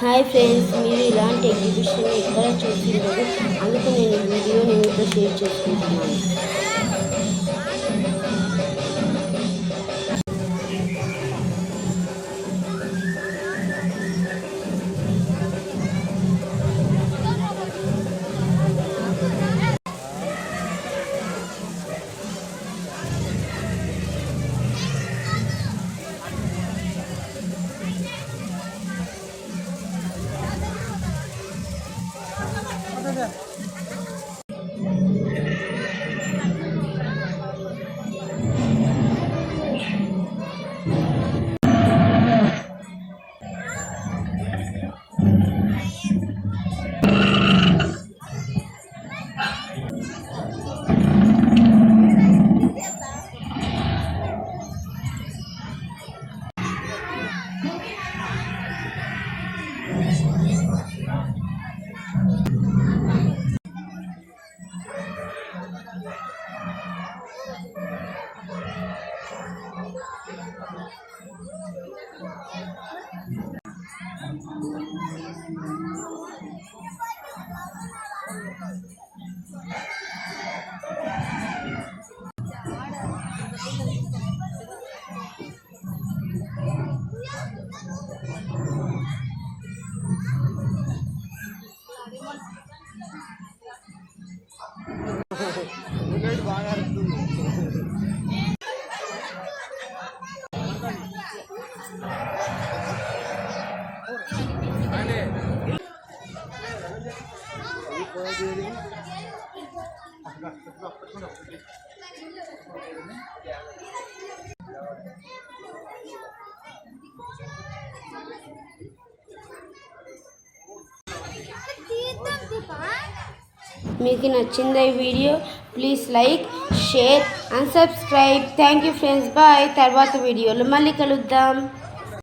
Hi friends, మీరు ఇలాంటి exhibition ఎక్కడ చూసి ఉండదు. అందుకు నేను ఈ వీడియోని మీతో షేర్ చేసుకుంటున్నాను. మీకు నచ్చిందా ఈ video? Please like, share and subscribe. Thank you friends. Bye. తర్వాత వీడియోలో మళ్ళీ కలుద్దాం.